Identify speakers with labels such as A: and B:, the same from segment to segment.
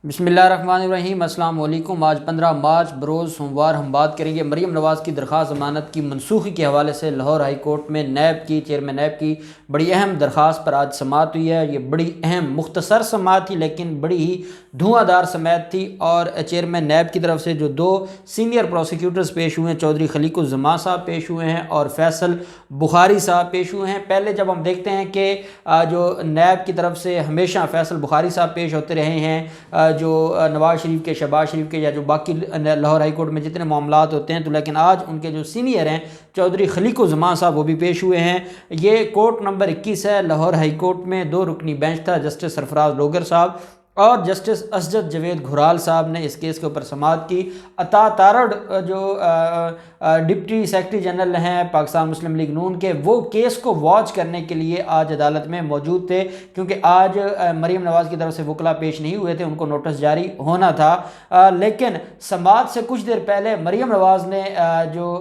A: بسم اللہ الرحمن الرحیم۔ السلام علیکم۔ آج 15 مارچ بروز سوموار ہم بات کریں گے مریم نواز کی درخواست ضمانت کی منسوخی کے حوالے سے۔ لاہور ہائی کورٹ میں چیئرمین نیب کی بڑی اہم درخواست پر آج سماعت ہوئی ہے۔ یہ بڑی اہم مختصر سماعت تھی لیکن بڑی ہی دھواں دار سماعت تھی، اور چیئرمین نیب کی طرف سے جو دو سینئر پروسیکیوٹرز پیش ہوئے ہیں، چودھری خلیق الزمان صاحب پیش ہوئے ہیں اور فیصل بخاری صاحب پیش ہوئے ہیں۔ پہلے جب ہم دیکھتے ہیں کہ جو نیب کی طرف سے ہمیشہ فیصل بخاری صاحب پیش ہوتے رہے ہیں، جو نواز شریف کے، شہباز شریف کے، یا جو باقی لاہور ہائی کورٹ میں جتنے معاملات ہوتے ہیں، تو لیکن آج ان کے جو سینئر ہیں چودھری خلیق الزمان صاحب وہ بھی پیش ہوئے ہیں۔ یہ کورٹ نمبر 21 ہے۔ لاہور ہائی کورٹ میں 2 رکنی بینچ تھا، جسٹس سرفراز لوگر صاحب اور جسٹس اسجد جاوید گھرال صاحب نے اس کیس کے اوپر سماعت کی۔ عطا تارڑ جو ڈپٹی سیکرٹری جنرل ہیں پاکستان مسلم لیگ نون کے، وہ کیس کو واچ کرنے کے لیے آج عدالت میں موجود تھے، کیونکہ آج مریم نواز کی طرف سے وکلاء پیش نہیں ہوئے تھے، ان کو نوٹس جاری ہونا تھا۔ لیکن سماعت سے کچھ دیر پہلے مریم نواز نے جو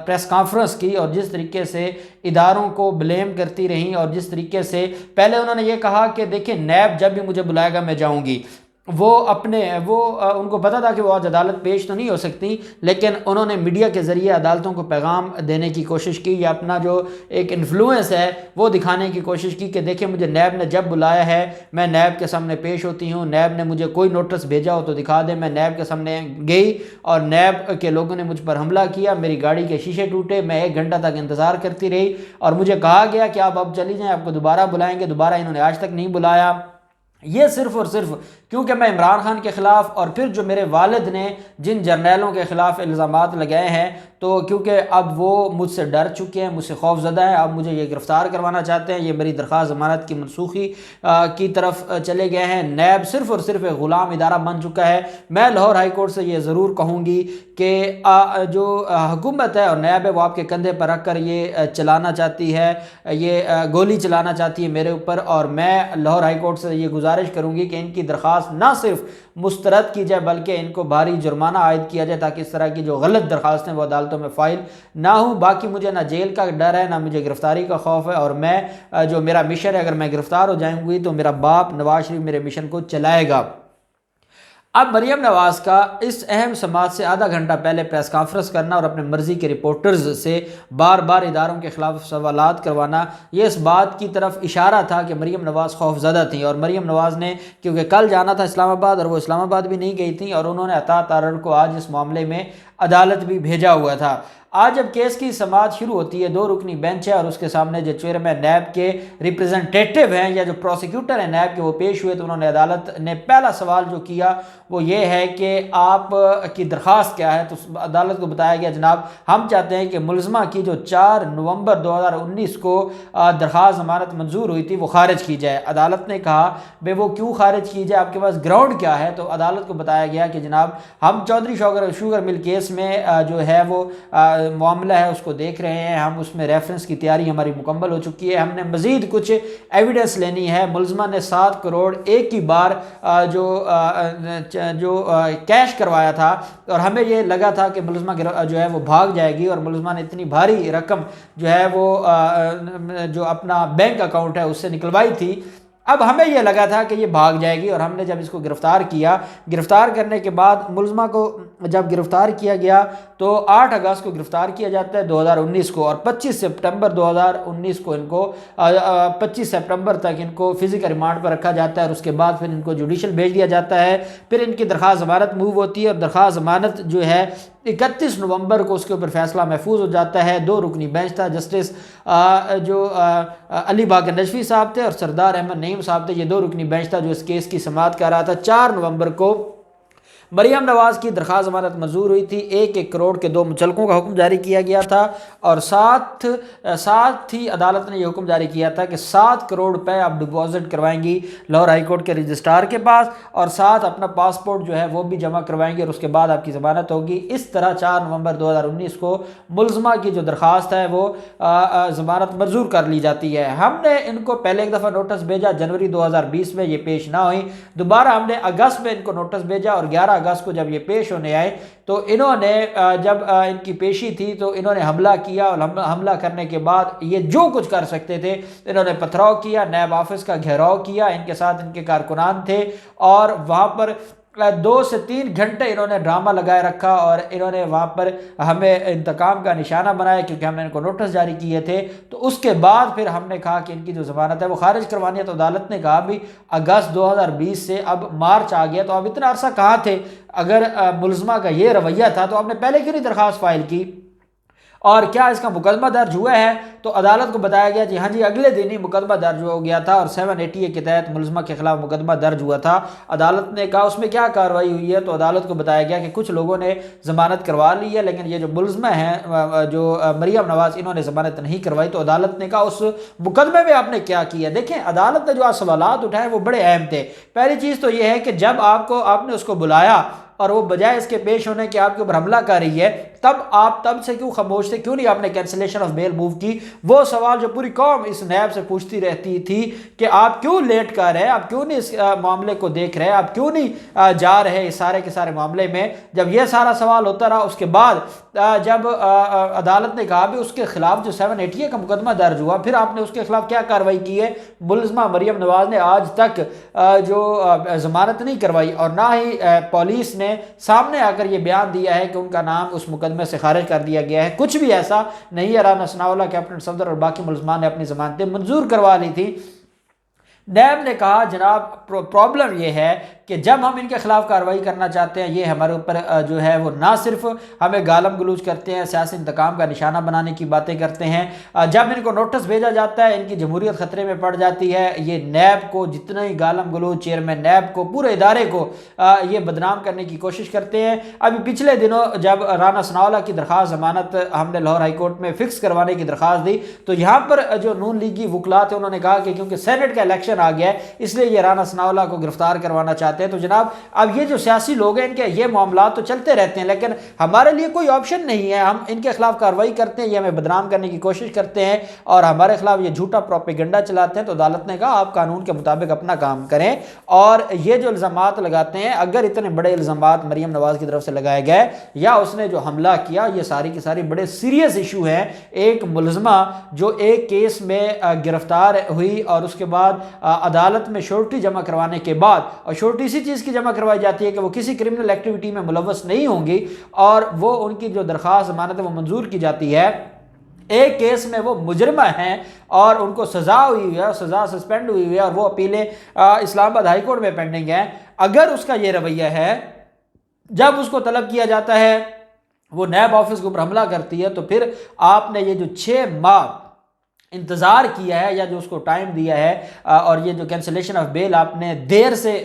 A: پریس کانفرنس کی اور جس طریقے سے اداروں کو بلیم کرتی رہیں، اور جس طریقے سے پہلے انہوں نے یہ کہا کہ دیکھیں نیب جب بھی مجھے بلائے گا میں جاؤں گی، ان کو پتا تھا کہ وہ آج عدالت پیش تو نہیں ہو سکتی، لیکن انہوں نے میڈیا کے ذریعے عدالتوں کو پیغام دینے کی کوشش کی، یا اپنا جو ایک انفلوئنس ہے وہ دکھانے کی کوشش کی کہ دیکھیں مجھے نیب نے جب بلایا ہے میں نیب کے سامنے پیش ہوتی ہوں، نیب نے مجھے کوئی نوٹس بھیجا ہو تو دکھا دیں۔ میں نیب کے سامنے گئی اور نیب کے لوگوں نے مجھ پر حملہ کیا، میری گاڑی کے شیشے ٹوٹے، میں 1 گھنٹہ تک انتظار کرتی رہی اور مجھے کہا گیا کہ آپ اب چلی جائیں، آپ کو دوبارہ بلائیں گے، دوبارہ انہوں نے آج تک نہیں بلایا۔ یہ صرف اور صرف کیونکہ میں عمران خان کے خلاف، اور پھر جو میرے والد نے جن جرنیلوں کے خلاف الزامات لگائے ہیں، تو کیونکہ اب وہ مجھ سے ڈر چکے ہیں، مجھ سے خوف زدہ ہیں، اب مجھے یہ گرفتار کروانا چاہتے ہیں، یہ میری درخواست ضمانت کی منسوخی کی طرف چلے گئے ہیں۔ نیب صرف اور صرف ایک غلام ادارہ بن چکا ہے۔ میں لاہور ہائی کورٹ سے یہ ضرور کہوں گی کہ جو حکومت ہے اور نیب ہے وہ آپ کے کندھے پر رکھ کر یہ چلانا چاہتی ہے، یہ گولی چلانا چاہتی ہے میرے اوپر، اور میں لاہور ہائی کورٹ سے یہ گزارش کروں گی کہ ان کی درخواست نہ صرف مسترد کی جائے بلکہ ان کو بھاری جرمانہ عائد کیا جائے، تاکہ اس طرح کی جو غلط درخواستیں وہ عدالتوں میں فائل نہ ہوں۔ باقی مجھے نہ جیل کا ڈر ہے، نہ مجھے گرفتاری کا خوف ہے، اور میں جو میرا مشن ہے، اگر میں گرفتار ہو جاؤں گی تو میرا باپ نواز شریف میرے مشن کو چلائے گا۔ اب مریم نواز کا اس اہم سماعت سے آدھا گھنٹہ پہلے پریس کانفرنس کرنا اور اپنے مرضی کے رپورٹرز سے بار بار اداروں کے خلاف سوالات کروانا، یہ اس بات کی طرف اشارہ تھا کہ مریم نواز خوف زدہ تھیں، اور مریم نواز نے کیونکہ کل جانا تھا اسلام آباد اور وہ اسلام آباد بھی نہیں گئی تھیں، اور انہوں نے عطا تارڑ کو آج اس معاملے میں عدالت بھی بھیجا ہوا تھا۔ آج جب کیس کی سماعت شروع ہوتی ہے، 2 رکنی بینچ ہے اور اس کے سامنے جو چیئرمین نیب کے ریپریزنٹیٹیو ہیں یا جو پروسیکیوٹر ہیں نیب کے وہ پیش ہوئے، تو انہوں نے عدالت نے پہلا سوال جو کیا وہ یہ ہے کہ آپ کی درخواست کیا ہے۔ تو عدالت کو بتایا گیا جناب ہم چاہتے ہیں کہ ملزمہ کی جو 4 نومبر 2019 کو درخواست ضمانت منظور ہوئی تھی وہ خارج کی جائے۔ عدالت نے کہا بھئی وہ کیوں خارج کی جائے، آپ کے پاس گراؤنڈ کیا ہے؟ تو عدالت کو بتایا گیا کہ جناب ہم چودھری شوگر مل کیس میں جو ہے وہ معاملہ ہے اس کو دیکھ رہے ہیں، ہم اس میں ریفرنس کی تیاری ہماری مکمل ہو چکی ہے، ہم نے مزید کچھ ایویڈنس لینی ہے۔ ملزمہ نے 7 کروڑ ایک ہی بار جو کیش کروایا تھا، اور ہمیں یہ لگا تھا کہ ملزمہ جو ہے وہ بھاگ جائے گی، اور ملزمہ نے اتنی بھاری رقم جو ہے وہ جو اپنا بینک اکاؤنٹ ہے اس سے نکلوائی تھی۔ اب ہمیں یہ لگا تھا کہ یہ بھاگ جائے گی، اور ہم نے جب اس کو گرفتار کیا، گرفتار کرنے کے بعد ملزمہ کو جب گرفتار کیا گیا تو 8 اگست کو گرفتار کیا جاتا ہے 2019 کو، اور 25 سپٹمبر 2019 کو ان کو 25 سپٹمبر تک ان کو فزیکل ریمانڈ پر رکھا جاتا ہے، اور اس کے بعد پھر ان کو جوڈیشل بھیج دیا جاتا ہے۔ پھر ان کی درخواست ضمانت موو ہوتی ہے، اور درخواست ضمانت جو ہے 31 نومبر کو اس کے اوپر فیصلہ محفوظ ہو جاتا ہے۔ 2 رکنی بینچ تھا، جسٹس جو علی باقر نجفی صاحب تھے اور سردار احمد نعیم صاحب تھے، یہ 2 رکنی بینچ تھا جو اس کیس کی سماعت کر رہا تھا۔ 4 نومبر کو مریم نواز کی درخواست ضمانت منظور ہوئی تھی، 1 کروڑ کے 2 مچلقوں کا حکم جاری کیا گیا تھا، اور ساتھ ہی عدالت نے یہ حکم جاری کیا تھا کہ 7 کروڑ روپے آپ ڈپازٹ کروائیں گی لاہور ہائی کورٹ کے رجسٹرار کے پاس، اور ساتھ اپنا پاسپورٹ جو ہے وہ بھی جمع کروائیں گے، اور اس کے بعد آپ کی ضمانت ہوگی۔ اس طرح 4 نومبر 2019 کو ملزمہ کی جو درخواست ہے وہ ضمانت منظور کر لی جاتی ہے۔ ہم نے ان کو پہلے ایک دفعہ نوٹس بھیجا جنوری 2020 میں، یہ پیش نہ ہوئی، دوبارہ ہم نے اگست میں ان کو نوٹس بھیجا، اور 11 اگست کو جب یہ پیش ہونے آئے تو انہوں نے جب ان کی پیشی تھی تو انہوں نے حملہ کیا، اور حملہ کرنے کے بعد یہ جو کچھ کر سکتے تھے انہوں نے پتھراؤ کیا، نیب آفس کا گھیراؤ کیا، ان کے ساتھ ان کے کارکنان تھے، اور وہاں پر 2 سے 3 گھنٹے انہوں نے ڈرامہ لگائے رکھا اور انہوں نے وہاں پر ہمیں انتقام کا نشانہ بنایا، کیونکہ ہم نے ان کو نوٹس جاری کیے تھے۔ تو اس کے بعد پھر ہم نے کہا کہ ان کی جو ضمانت ہے وہ خارج کروانی ہے، تو عدالت نے کہا بھی اگست 2020 سے اب مارچ آ گیا، تو اب اتنا عرصہ کہاں تھے؟ اگر ملزمہ کا یہ رویہ تھا تو آپ نے پہلے کیوں نہیں درخواست فائل کی؟ اور کیا اس کا مقدمہ درج ہوا ہے؟ تو عدالت کو بتایا گیا جی ہاں جی اگلے دن ہی مقدمہ درج ہو گیا تھا، اور 780 کے تحت ملزمہ کے خلاف مقدمہ درج ہوا تھا۔ عدالت نے کہا اس میں کیا کارروائی ہوئی ہے؟ تو عدالت کو بتایا گیا کہ کچھ لوگوں نے ضمانت کروا لی ہے، لیکن یہ جو ملزمہ ہیں جو مریم نواز، انہوں نے ضمانت نہیں کروائی۔ تو عدالت نے کہا اس مقدمے میں آپ نے کیا کیا؟ دیکھیں عدالت نے جو سوالات اٹھائے وہ بڑے اہم تھے۔ پہلی چیز تو یہ ہے کہ جب آپ نے اس کو بلایا اور وہ بجائے اس کے پیش ہونے کے آپ کے اوپر حملہ کر رہی ہے، تب سے کیوں خاموش تھے؟ کیوں نہیں آپ نے کینسلیشن آف بیل موو کی؟ وہ سوال جو پوری قوم اس نیب سے پوچھتی رہتی تھی کہ آپ کیوں لیٹ کر رہے ہیں، آپ کیوں نہیں اس معاملے کو دیکھ رہے ہیں، آپ کیوں نہیں جا رہے اس سارے کے سارے معاملے میں؟ جب یہ سارا سوال ہوتا رہا، اس کے بعد جب عدالت نے کہا بھی اس کے خلاف جو 780 کا مقدمہ درج ہوا، پھر آپ نے اس کے خلاف کیا کارروائی کی ہے؟ ملزمہ مریم نواز نے آج تک جو ضمانت نہیں کروائی، اور نہ ہی پولیس نے سامنے آ کر یہ بیان دیا ہے کہ ان کا نام اس مقدمے سے خارج کر دیا گیا ہے۔ کچھ بھی ایسا نہیں ہے۔ رانا ثناءاللہ، کیپٹن صفدر اور باقی ملزمان نے اپنی ضمانتیں منظور کروا لی تھی۔ نیب نے کہا جناب پرابلم یہ ہے کہ جب ہم ان کے خلاف کارروائی کرنا چاہتے ہیں، یہ ہمارے اوپر جو ہے وہ نہ صرف ہمیں گالم گلوچ کرتے ہیں، سیاسی انتقام کا نشانہ بنانے کی باتیں کرتے ہیں، جب ان کو نوٹس بھیجا جاتا ہے ان کی جمہوریت خطرے میں پڑ جاتی ہے۔ یہ نیب کو جتنا ہی گالم گلوچ، چیئرمین نیب کو، پورے ادارے کو یہ بدنام کرنے کی کوشش کرتے ہیں۔ ابھی پچھلے دنوں جب رانا ثناءاللہ کی درخواست ضمانت ہم نے لاہور ہائی کورٹ میں فکس کروانے کی درخواست دی، تو یہاں پر جو نون لیگی وکلاء تھے انہوں نے کہا کہ کیونکہ سینٹ کا الیکشن آ گیا ہے اس لیے یہ رانا ثناءاللہ کو گرفتار کروانا چاہتے ہیں۔ تو جناب اب یہ جو سیاسی لوگ ہیں ان کے یہ معاملات تو چلتے رہتے ہیں، لیکن ہمارے لیے کوئی آپشن نہیں ہے۔ ہم ان کے خلاف کارروائی کرتے ہیں، یہ ہمیں بدنام کرنے کی کوشش کرتے ہیں اور ہمارے خلاف یہ جھوٹا پروپیگنڈا چلاتے ہیں۔ تو عدالت نے کہا آپ قانون کے مطابق اپنا کام کریں، اور یہ جو الزامات لگاتے ہیں، اگر اتنے بڑے الزامات مریم نواز کی طرف سے لگائے گئے یا اس نے جو حملہ کیا، یہ ساری کی ساری بڑے سیریس ایشو ہیں۔ ایک ملزمہ جو ایک کیس میں گرفتار ہوئی اور اس کے بعد عدالت میں شورٹی جمع کروانے کے بعد، اور شورٹی اسی چیز کی جمع کروائی جاتی ہے کہ وہ کسی کرمنل ایکٹیویٹی میں ملوث نہیں ہوں گی، اور وہ ان کی جو درخواست ضمانت ہے وہ منظور کی جاتی ہے۔ ایک کیس میں وہ مجرمہ ہیں اور ان کو سزا ہوئی ہے، سزا سسپینڈ ہوئی ہے، اور وہ اپیلیں اسلام آباد ہائی کورٹ میں پینڈنگ ہیں۔ اگر اس کا یہ رویہ ہے، جب اس کو طلب کیا جاتا ہے وہ نیب آفس کے اوپر حملہ کرتی ہے، تو پھر آپ نے یہ جو 6 ماہ انتظار کیا ہے یا جو اس کو ٹائم دیا ہے، اور یہ جو کینسلیشن آف بیل آپ نے دیر سے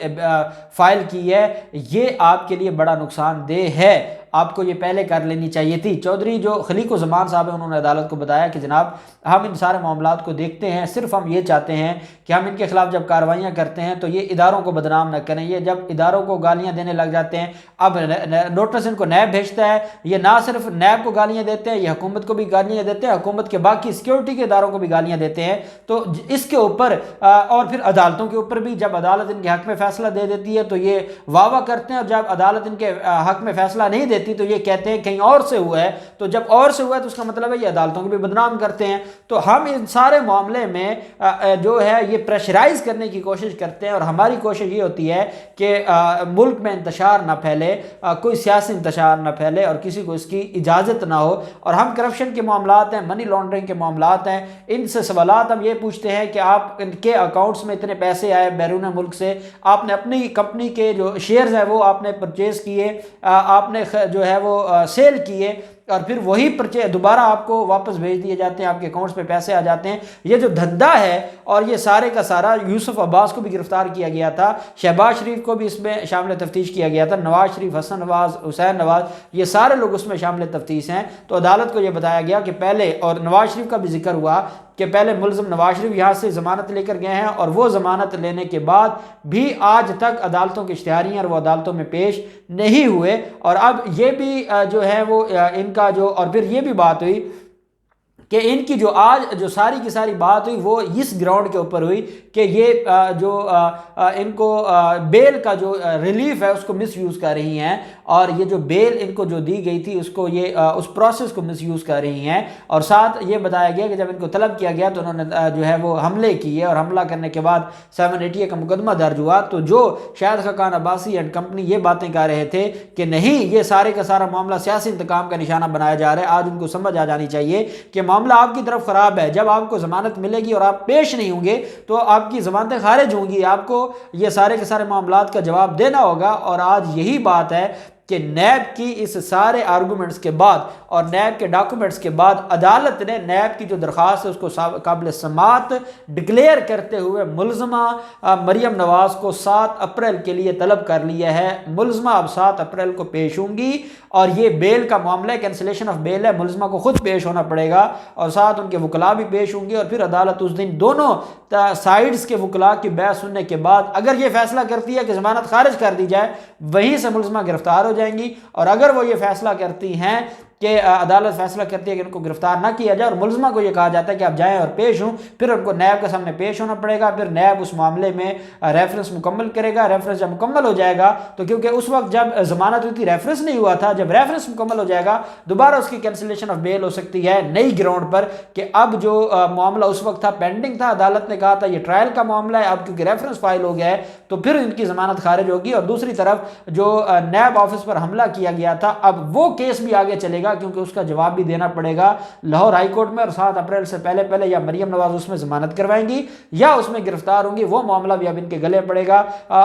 A: فائل کی ہے، یہ آپ کے لیے بڑا نقصان دہ ہے۔ آپ کو یہ پہلے کر لینی چاہیے تھی۔ چودھری جو خلیق الزمان صاحب ہیں انہوں نے عدالت کو بتایا کہ جناب ہم ان سارے معاملات کو دیکھتے ہیں، صرف ہم یہ چاہتے ہیں کہ ہم ان کے خلاف جب کارروائیاں کرتے ہیں تو یہ اداروں کو بدنام نہ کریں۔ یہ جب اداروں کو گالیاں دینے لگ جاتے ہیں، اب نوٹس ان کو نیب بھیجتا ہے، یہ نہ صرف نیب کو گالیاں دیتے ہیں، یہ حکومت کو بھی گالیاں دیتے ہیں، حکومت کے باقی سیکیورٹی کے اداروں کو بھی گالیاں دیتے ہیں۔ تو اس کے اوپر اور پھر عدالتوں کے اوپر بھی جب عدالت ان کے حق میں فیصلہ دے دیتی ہے تو یہ واہ واہ کرتے ہیں، اور جب عدالت ان کے حق میں فیصلہ نہیں دیتی تو یہ کہتے ہیں کہیں اور سے ہوا ہے۔ تو جب اور سے ہوا ہے تو اس کا مطلب ہے یہ عدالتوں کو بھی بدنام کرتے ہیں۔ تو ہم ان سارے معاملے میں جو ہے یہ پریشرائز کرنے کی کوشش کرتے ہیں، اور ہماری کوشش یہ ہوتی ہے کہ ملک میں انتشار نہ پھیلے، کوئی سیاسی انتشار نہ پھیلے اور کسی کو اس کی اجازت نہ ہو۔ اور ہم کرپشن کے معاملات ہیں، منی لانڈرنگ کے معاملات ہیں، ان سے سوالات ہم یہ پوچھتے ہیں کہ آپ ان کے اکاؤنٹس میں اتنے پیسے آئے بیرون ملک سے، آپ نے اپنی کمپنی کے جو شیئرز ہیں وہ آپ نے پرچیز کیے، آپ نے جو ہے وہ سیل کیے، اور پھر وہی پرچیز دوبارہ آپ کو واپس بھیج دیے جاتے ہیں، آپ کے اکاؤنٹس پہ پیسے آ جاتے ہیں۔ یہ جو دھندا ہے، اور یہ سارے کا سارا یوسف عباس کو بھی گرفتار کیا گیا تھا، شہباز شریف کو بھی اس میں شامل تفتیش کیا گیا تھا، نواز شریف، حسن نواز، حسین نواز، یہ سارے لوگ اس میں شامل تفتیش ہیں۔ تو عدالت کو یہ بتایا گیا کہ پہلے، اور نواز شریف کا بھی ذکر ہوا کہ پہلے ملزم نواز شریف یہاں سے ضمانت لے کر گئے ہیں، اور وہ ضمانت لینے کے بعد بھی آج تک عدالتوں کی اشتہاری ہیں اور وہ عدالتوں میں پیش نہیں ہوئے۔ اور اب یہ بھی جو ہے وہ ان کا جو، اور پھر یہ بھی بات ہوئی کہ ان کی جو آج جو ساری کی ساری بات ہوئی وہ اس گراؤنڈ کے اوپر ہوئی کہ یہ جو ان کو بیل کا جو ریلیف ہے اس کو مس یوز کر رہی ہیں، اور یہ جو بیل ان کو جو دی گئی تھی اس کو یہ اس پروسیس کو مس یوز کر رہی ہیں، اور ساتھ یہ بتایا گیا کہ جب ان کو طلب کیا گیا تو انہوں نے جو ہے وہ حملے کیے، اور حملہ کرنے کے بعد 780 کا مقدمہ درج ہوا۔ تو جو شاہد خاقان عباسی اینڈ کمپنی یہ باتیں کر رہے تھے کہ نہیں یہ سارے کا سارا معاملہ سیاسی انتقام کا نشانہ بنایا جا رہا ہے، آج ان کو سمجھ آ جانی چاہیے کہ معاملہ آپ کی طرف خراب ہے۔ جب آپ کو ضمانت ملے گی اور آپ پیش نہیں ہوں گے تو آپ کی ضمانتیں خارج ہوں گی، آپ کو یہ سارے کے سارے معاملات کا جواب دینا ہوگا۔ اور آج یہی بات ہے کہ نیب کی اس سارے آرگومنٹس کے بعد اور نیب کے ڈاکومنٹس کے بعد عدالت نے نیب کی جو درخواست ہے اس کو قابل سماعت ڈکلیئر کرتے ہوئے ملزمہ مریم نواز کو 7 اپریل کے لیے طلب کر لیا ہے۔ ملزمہ اب 7 اپریل کو پیش ہوں گی، اور یہ بیل کا معاملہ کینسلیشن آف بیل ہے، ملزمہ کو خود پیش ہونا پڑے گا، اور ساتھ ان کے وکلاء بھی پیش ہوں گے، اور پھر عدالت اس دن دونوں سائیڈز کے وکلاء کی بحث سننے کے بعد اگر یہ فیصلہ کرتی ہے کہ ضمانت خارج کر دی جائے، وہیں سے ملزمہ گرفتار ہو جائیں گی، اور اگر وہ یہ فیصلہ کرتی ہیں کہ عدالت فیصلہ کرتی ہے کہ ان کو گرفتار نہ کیا جائے اور ملزمہ کو یہ کہا جاتا ہے کہ آپ جائیں اور پیش ہوں، پھر ان کو نیب کے سامنے پیش ہونا پڑے گا۔ پھر نیب اس معاملے میں ریفرنس مکمل کرے گا۔ ریفرنس جب مکمل ہو جائے گا تو کیونکہ اس وقت جب ضمانت ہوئی تھی ریفرنس نہیں ہوا تھا، جب ریفرنس مکمل ہو جائے گا دوبارہ اس کی کینسلیشن آف بیل ہو سکتی ہے نئی گراؤنڈ پر، کہ اب جو معاملہ اس وقت تھا پینڈنگ تھا، عدالت نے کہا تھا یہ ٹرائل کا معاملہ ہے، اب کیونکہ ریفرنس فائل ہو گیا ہے تو پھر ان کی ضمانت خارج ہوگی۔ اور دوسری طرف جو نیب آفس پر حملہ کیا گیا تھا اب وہ کیس بھی آگے چلے گا، کیونکہ اس کا جواب بھی دینا پڑے گا لاہور ہائی کورٹ میں، اور 7 اپریل سے پہلے یا مریم نواز اس میں ضمانت کروائیں گی یا اس میں گرفتار ہوں گی، وہ معاملہ بھی اب ان کے گلے پڑے گا۔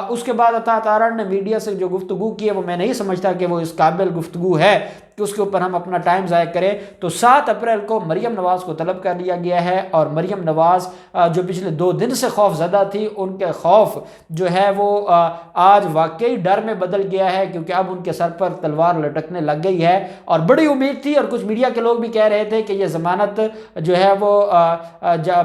A: اس کے بعد عطا تارڑ نے میڈیا سے جو گفتگو کی ہے وہ میں نہیں سمجھتا کہ وہ اس قابل گفتگو ہے کہ اس کے اوپر ہم اپنا ٹائم ضائع کریں۔ تو 7 اپریل کو مریم نواز کو طلب کر لیا گیا ہے، اور مریم نواز جو پچھلے 2 دن سے خوف زدہ تھی، ان کے خوف جو ہے وہ آج واقعی ڈر میں بدل گیا ہے، کیونکہ اب ان کے سر پر تلوار لٹکنے لگ گئی ہے۔ اور بڑی امید تھی، اور کچھ میڈیا کے لوگ بھی کہہ رہے تھے کہ یہ ضمانت جو ہے وہ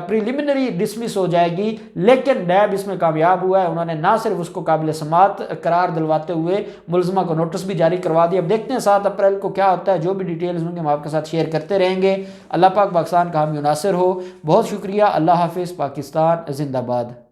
A: پریلیمنری ڈسمس ہو جائے گی، لیکن نیب اس میں کامیاب ہوا ہے۔ انہوں نے نہ صرف اس کو قابل سماعت قرار دلواتے ہوئے ملزمہ کو نوٹس بھی جاری کروا دیا۔ اب دیکھتے ہیں 7 اپریل کو کیا ہوتا ہے، جو بھی ڈیٹیلز ہوں گے ہم آپ کے ساتھ شیئر کرتے رہیں گے۔ اللہ پاک پاکستان کا حامی و ناصر ہو۔ بہت شکریہ، اللہ حافظ، پاکستان زندہ باد۔